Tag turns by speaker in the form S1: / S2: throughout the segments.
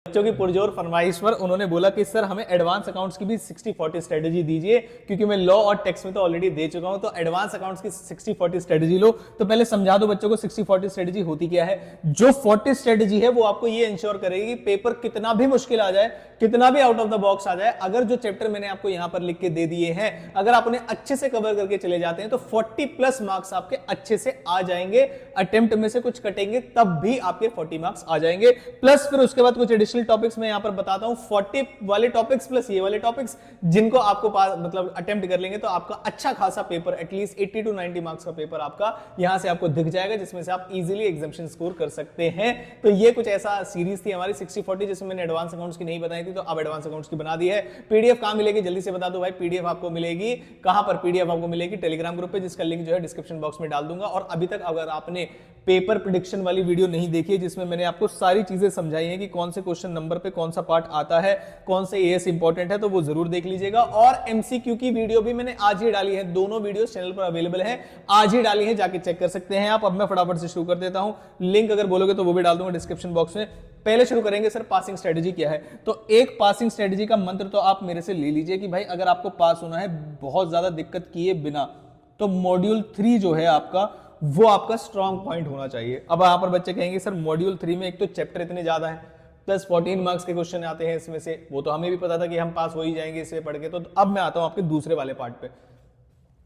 S1: बच्चों की पुरजोर फरमाइश पर उन्होंने बोला कि सर हमें एडवांस अकाउंट्स की भी 60-40 स्ट्रेटेजी दीजिए, क्योंकि मैं लॉ और टैक्स में तो ऑलरेडी दे चुका हूं, तो एडवांस अकाउंट्स की 60-40 स्ट्रेटेजी लो। तो पहले समझा दो बच्चों को 60-40 स्ट्रेटेजी होती क्या है। जो 40 स्ट्रेटेजी है वो आपको ये इंश्योर करेगी कि पेपर कितना भी मुश्किल आ जाए, कितना भी आउट ऑफ द बॉक्स आ जाए, अगर जो चैप्टर मैंने आपको यहां पर लिख के दे दिए हैं, अगर आप उन्हें अच्छे से कवर करके चले जाते हैं तो 40+ मार्क्स आपके अच्छे से आ जाएंगे। अटेम्प्ट में से कुछ कटेंगे तब भी आपके 40 मार्क्स आ जाएंगे। प्लस फिर उसके बाद कुछ एडिशनल टॉपिक्स मैं यहां पर बताता हूं, 40 वाले टॉपिक्स प्लस ये वाले टॉपिक्स, जिनको आपको मतलब अटेम्प्ट कर लेंगे तो आपका अच्छा खासा पेपर, एटलीस्ट 80 to 90 मार्क्स का पेपर आपका यहां से आपको दिख जाएगा, जिसमें से आप इजीली एग्जामिनेशन स्कोर कर सकते हैं। तो ये कुछ ऐसा सीरीज थी हमारी 60-40, जिसमें मैंने एडवांस अकाउंट्स की नहीं बताई थी, तो अब एडवांस अकाउंट्स की बना दी है। पीडीएफ कहां मिलेगी जल्दी से बता दो भाई। पीडीएफ आपको मिलेगी कहां पर? पीडीएफ आपको मिलेगी टेलीग्राम ग्रुप पे, जिसका लिंक जो है डिस्क्रिप्शन बॉक्स में डाल दूंगा। और अभी तक अगर आपने पेपर प्रेडिक्शन वाली वीडियो नहीं देखी है, जिसमें मैंने आपको सारी चीजें समझाई हैं कि कौन से क्वेश्चन नंबर पे कौन सा पार्ट आता है, कौन से एएस इंपॉर्टेंट है, तो वो जरूर देख लीजिएगा। और एमसीक्यू की वीडियो भी मैंने आज ही डाली है, दोनों वीडियो चैनल पर अवेलेबल है, आज ही डाली है, जाके चेक कर सकते हैं आप। अब मैं फटाफट से शुरू कर देता हूं, लिंक अगर बोलोगे तो वो भी डाल दूंगा डिस्क्रिप्शन बॉक्स में। पहले शुरू करेंगे सर पासिंग स्ट्रेटजी क्या है। तो एक पासिंग स्ट्रेटजी का मंत्र तो आप मेरे से ले लीजिए कि भाई अगर आपको पास होना है बहुत ज्यादा दिक्कत किए बिना, तो मॉड्यूल 3 जो है आपका, वो आपका स्ट्रॉन्ग पॉइंट होना चाहिए। अब यहां पर बच्चे कहेंगे सर मॉड्यूल 3 में एक तो चैप्टर इतने ज्यादा है, प्लस 14 मार्क्स के क्वेश्चन आते हैं इसमें से, वो तो हमें भी पता था कि हम पास हो ही जाएंगे इससे पढ़ के। तो अब मैं आता हूं आपके दूसरे वाले पार्ट पे।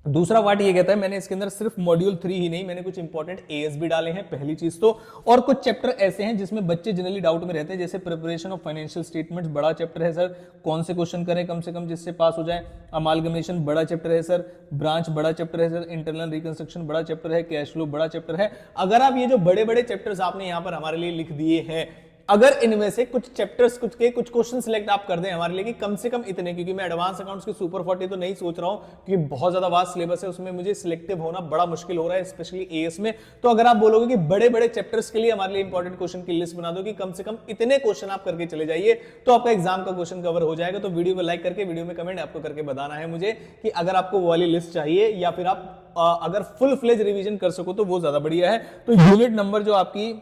S1: दूसरा पार्ट ये कहता है, मैंने इसके अंदर सिर्फ मॉड्यूल 3 ही नहीं, मैंने कुछ इंपॉर्टेंट एएस भी डाले हैं, पहली चीज तो। और कुछ चैप्टर ऐसे हैं जिसमें बच्चे जनरली डाउट में रहते हैं, जैसे प्रिपरेशन ऑफ फाइनेंशियल स्टेटमेंट्स, बड़ा चैप्टर है सर, कौन से क्वेश्चन करें कम से कम जिससे पास हो जाए। अमालगमेशन बड़ा चैप्टर है सर, ब्रांच बड़ा चैप्टर है सर, इंटरनल रिकंस्ट्रक्शन बड़ा चैप्टर है, कैश फ्लो बड़ा चैप्टर है। अगर आप ये जो बड़े बड़े चैप्टर्स आपने यहां पर हमारे लिए लिख दिए हैं, अगर इनमें से कुछ चैप्टर्स कुछ क्वेश्चन सिलेक्ट आप कर दें हमारे लिए कि कम से कम इतने, क्योंकि मैं एडवांस अकाउंट्स की सुपर 40 तो नहीं सोच रहा हूं, क्योंकि बहुत ज्यादा वास्ट सिलेबस है, उसमें मुझे सिलेक्टिव होना बड़ा मुश्किल हो रहा है, स्पेशली एएस में। तो अगर आप बोलोगे कि बड़े बड़े चैप्टर्स के लिए हमारे लिए इंपॉर्टेंट क्वेश्चन की लिस्ट बना दो कि कम से कम इतने क्वेश्चन आप करके चले जाइए, तो आपका एग्जाम का क्वेश्चन कवर हो जाएगा। तो वीडियो को लाइक करके वीडियो में कमेंट आपको करके बताना है मुझे कि अगर आपको वो वाली लिस्ट चाहिए, या फिर आप अगर फुल फ्लेज रिवीजन कर सको तो वो ज्यादा बढ़िया है। तो यूनिट नंबर जो आपकी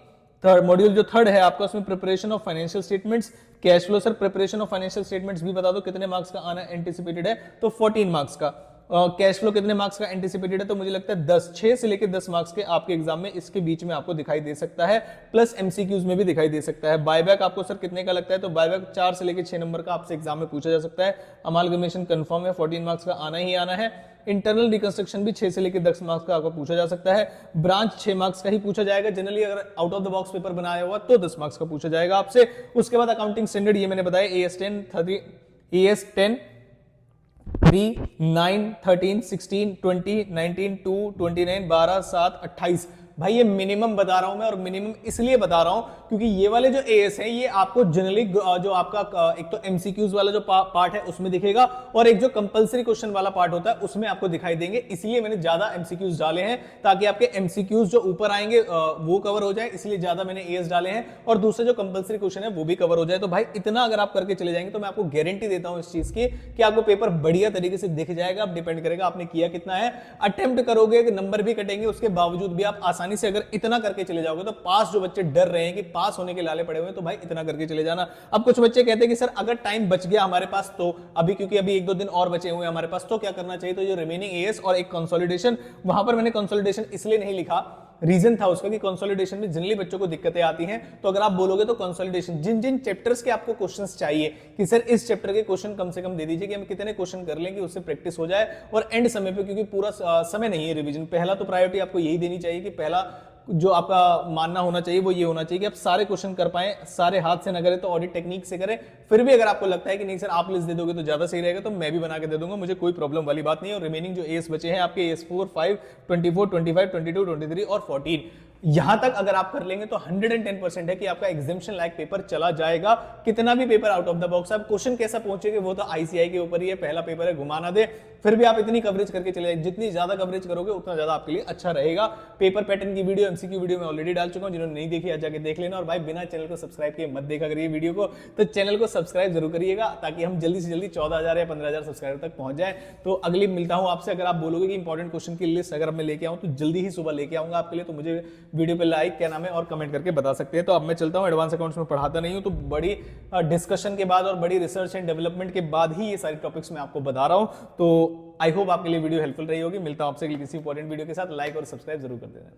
S1: थर्ड मॉड्यूल जो थर्ड है आपका, उसमें preparation of financial statements, cash flow. Sir preparation of financial statements भी बता दो कितने मार्क्स का आना एंटिसिपेटेड है, तो 14 मार्क्स का। कैश फ्लो कितने मार्क्स का एंटिसिपेटेड है, तो मुझे लगता है 10, 6 से लेकर 10 मार्क्स के आपके एग्जाम में इसके बीच में आपको दिखाई दे सकता है, प्लस एमसीक्यूज में भी दिखाई दे सकता है। बायबैक आपको सर कितने का लगता है, तो बायबैक 4 से लेकर 6 नंबर का आपसे एग्जाम में पूछा जा सकता है। अमालगमेशन कंफर्म है, 14 मार्क्स का आना ही आना है। इंटरनल रिकंस्ट्रक्शन भी 6 से लेकर 10 मार्क्स का आपको पूछा जा सकता है। ब्रांच 6 मार्क्स का ही पूछा जाएगा जनरली, अगर out of the box paper बनाया हुआ तो 10 मार्क्स का पूछा जाएगा आपसे। उसके बाद अकाउंटिंग स्टैंडर्ड ये मैंने बताया, AS 10, 3, 9, 13, 16, 20, 19, 2, 29, 12, 7, 28। भाई ये मिनिमम बता रहा हूं मैं, और मिनिमम इसलिए बता रहा हूं क्योंकि ये वाले जो एएस है ये आपको जनरली जो आपका एक तो एमसीक्यूज वाला जो पार्ट है उसमें दिखेगा, और एक जो कंपलसरी क्वेश्चन वाला पार्ट होता है उसमें आपको दिखाई देंगे। इसलिए मैंने ज्यादा एमसीक्यूज डाले हैं, ताकि आपके एमसीक्यूज जो ऊपर आएंगे वो कवर हो जाए, इसलिए ज्यादा मैंने एएस डाले हैं, और दूसरे जो कंपलसरी क्वेश्चन है वो भी कवर हो जाए। तो भाई इतना अगर आप करके चले जाएंगे तो मैं आपको गारंटी देता हूं इस चीज की कि आपको पेपर बढ़िया तरीके से दिख जाएगा। अब डिपेंड करेगा आपने किया कितना है। अटेम्प्ट करोगे, नंबर भी कटेंगे, उसके बावजूद भी आप आसानी से अगर इतना करके चले जाओगे तो पास, जो बच्चे डर रहे हैं कि पास होने के लाले पड़े हुए हैं, तो भाई इतना करके चले जाना। अब कुछ बच्चे कहते हैं कि सर अगर टाइम बच गया हमारे पास, तो अभी क्योंकि अभी 1-2 दिन और बचे हुए हैं हमारे पास, तो क्या करना चाहिए, तो जो रिमेनिंग एएस और एक कंसोलिडेशन, वहां पर मैंने कंसोलिडेशन इसलिए नहीं लिखा, रीजन था उसका कि कंसोलिडेशन में जनरली बच्चों को दिक्कतें आती हैं। तो अगर आप बोलोगे तो कंसोलिडेशन जिन जिन चैप्टर्स के आपको क्वेश्चंस चाहिए कि सर इस चैप्टर के क्वेश्चन कम से कम दे दीजिए कि हम कितने क्वेश्चन कर लें कि उससे प्रैक्टिस हो जाए, और एंड समय पे, क्योंकि पूरा समय नहीं है रिवीजन, पहला तो प्रायोरिटी आपको यही देनी चाहिए कि पहला जो आपका मानना होना चाहिए वो ये होना चाहिए कि आप सारे क्वेश्चन कर पाए, सारे हाथ से ना करें तो ऑडिट टेक्निक से करें। फिर भी अगर आपको लगता है कि नहीं सर आप लिस्ट दे दोगे तो ज्यादा सही रहेगा, तो मैं भी बना के दे दूंगा, मुझे कोई प्रॉब्लम वाली बात नहीं है। और रिमेनिंग जो एस बचे हैं आपके एस 4, 5, 24, 25, 22, 23 और 14, यहां तक अगर आप कर लेंगे तो 110% है कि आपका एग्जामिनेशन लायक पेपर चला जाएगा। कितना भी paper out of the box, अब क्वेश्चन कैसा पहुंचेगा वो तो आईसीआई के ऊपर ही है, पहला पेपर है, घुमाना दे। फिर भी आप इतनी कवरेज करके चले जाए, जितनी ज्यादा कवरेज करोगे उतना ज्यादा आपके लिए अच्छा रहेगा। पेपर पैटर्न की वीडियो, एमसीक्यू वीडियो मैं ऑलरेडी डाल चुका हूं, जिन्होंने नहीं देखी आज जाके देख लेना। और भाई बिना चैनल को सब्सक्राइब किए मत देखा करिए वीडियो को, तो चैनल को सब्सक्राइब जरूर करिएगा ताकि हम जल्दी से जल्दी 14,000 या 15,000 सब्सक्राइबर तक पहुंच जाए। तो अगली मिलता हूं आपसे। अगर आप बोलोगे कि इंपॉर्टेंट क्वेश्चन की लिस्ट अगर मैं लेके आऊं तो जल्दी ही सुबह लेके आऊंगा आपके लिए, तो मुझे वीडियो पे लाइक क्या नाम है और कमेंट करके बता सकते हैं। तो अब मैं चलता हूं, एडवांस अकाउंट्स में पढ़ाता नहीं हूं, तो बड़ी डिस्कशन के बाद और बड़ी रिसर्च एंड डेवलपमेंट के बाद ही ये सारे टॉपिक्स मैं आपको बता रहा हूं। तो आई होप आपके लिए वीडियो हेल्पफुल रही होगी। मिलता हूं आपसे किसी इंपॉर्टेंट वीडियो के साथ। लाइक और सब्सक्राइब जरूर कर देना।